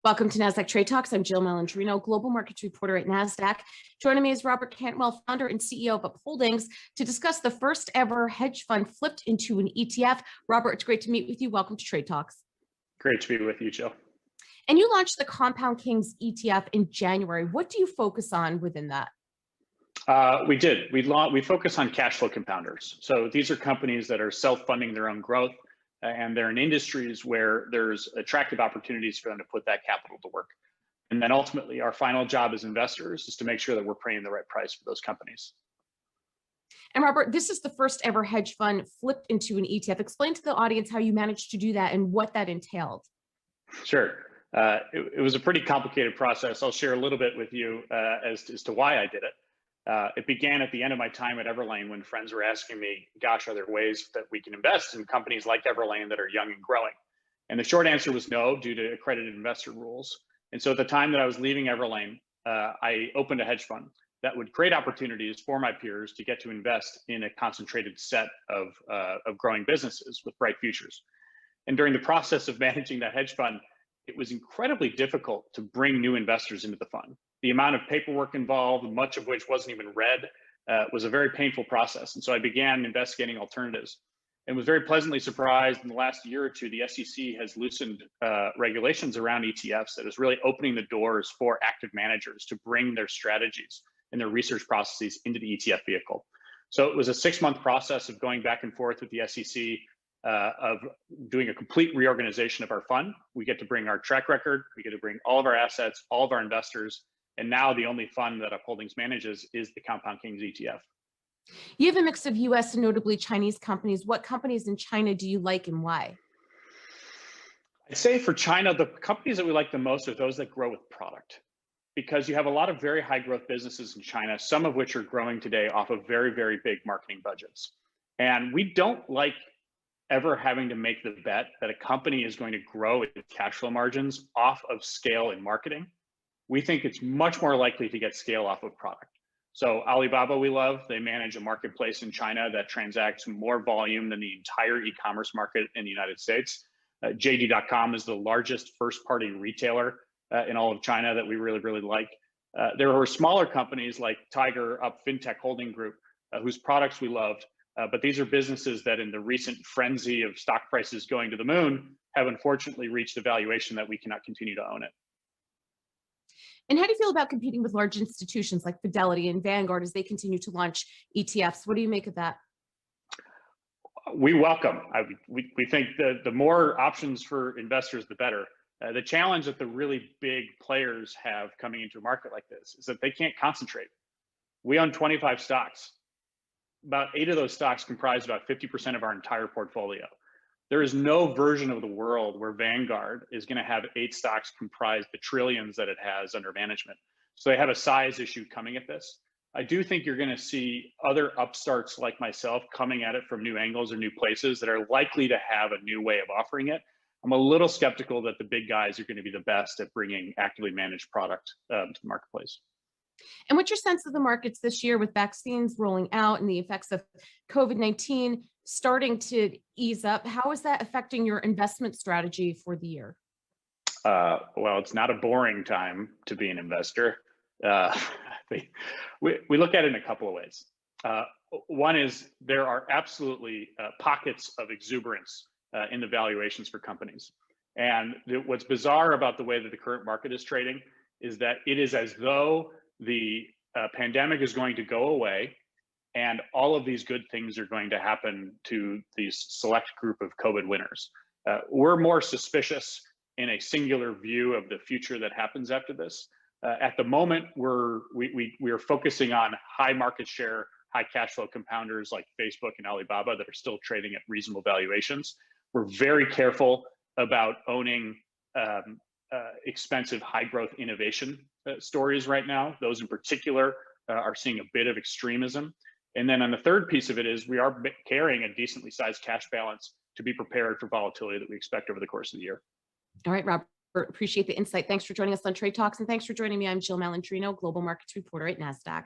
Welcome to Nasdaq Trade Talks. I'm Jill Malandrino, Global Markets Reporter at Nasdaq. Joining me is Robert Cantwell, founder and CEO of Upholdings, to discuss the first ever hedge fund flipped into an ETF. Robert, it's great to meet with you. Welcome to Trade Talks. Great to be with you, Jill. And you launched the Compound Kings ETF in January. What do you focus on within that? We did. We focus on cash flow compounders. So these are companies that are self-funding their own growth, and they're in industries where there's attractive opportunities for them to put that capital to work. And then ultimately, our final job as investors is to make sure that we're paying the right price for those companies. And Robert, this is the first ever hedge fund flipped into an ETF. Explain to the audience how you managed to do that and what that entailed. Sure. It was a pretty complicated process. I'll share a little bit with you as to why I did it. It began at the end of my time at Everlane when friends were asking me, gosh, are there ways that we can invest in companies like Everlane that are young and growing? And the short answer was no, due to accredited investor rules. And so at the time that I was leaving Everlane, I opened a hedge fund that would create opportunities for my peers to get to invest in a concentrated set of growing businesses with bright futures. And during the process of managing that hedge fund, it was incredibly difficult to bring new investors into the fund. The amount of paperwork involved, much of which wasn't even read, was a very painful process. And so I began investigating alternatives and was very pleasantly surprised in the last year or two, the SEC has loosened regulations around ETFs that is really opening the doors for active managers to bring their strategies and their research processes into the ETF vehicle. So it was a 6-month process of going back and forth with the SEC, of doing a complete reorganization of our fund. We get to bring our track record, we get to bring all of our assets, all of our investors, and now the only fund that Upholdings manages is the Compound Kings ETF. You have a mix of US and notably Chinese companies. What companies in China do you like and why? I'd say for China, the companies that we like the most are those that grow with product, because you have a lot of very high growth businesses in China, some of which are growing today off of very, very big marketing budgets. And we don't like ever having to make the bet that a company is going to grow its cash flow margins off of scale in marketing. We think it's much more likely to get scale off of product. So Alibaba, we love. They manage a marketplace in China that transacts more volume than the entire e-commerce market in the United States. JD.com is the largest first-party retailer in all of China that we really, really like. There are smaller companies like Tiger Up Fintech Holding Group, whose products we loved. But these are businesses that in the recent frenzy of stock prices going to the moon have unfortunately reached a valuation that we cannot continue to own it. And how do you feel about competing with large institutions like Fidelity and Vanguard as they continue to launch ETFs? What do you make of that? We welcome. We think the more options for investors, the better. The challenge that the really big players have coming into a market like this is that they can't concentrate. We own 25 stocks. About 8 of those stocks comprise about 50% of our entire portfolio. There is no version of the world where Vanguard is going to have 8 stocks comprise the trillions that it has under management. So they have a size issue coming at this. I do think you're going to see other upstarts like myself coming at it from new angles or new places that are likely to have a new way of offering it. I'm a little skeptical that the big guys are going to be the best at bringing actively managed product to the marketplace. And what's your sense of the markets this year with vaccines rolling out and the effects of COVID-19 starting to ease up? How is that affecting your investment strategy for the year? Well, it's not a boring time to be an investor. We look at it in a couple of ways. One is there are absolutely pockets of exuberance in the valuations for companies. And what's bizarre about the way that the current market is trading is that it is as though the pandemic is going to go away and all of these good things are going to happen to these select group of COVID winners. We're more suspicious in a singular view of the future that happens after this. At the moment, we are focusing on high market share, high cash flow compounders like Facebook and Alibaba that are still trading at reasonable valuations. We're very careful about owning expensive high growth innovation stories right now. Those in particular are seeing a bit of extremism. And then on the third piece of it is we are carrying a decently sized cash balance to be prepared for volatility that we expect over the course of the year. All right, Robert, appreciate the insight. Thanks for joining us on Trade Talks, and thanks for joining me. I'm Jill Malandrino, Global Markets Reporter at Nasdaq.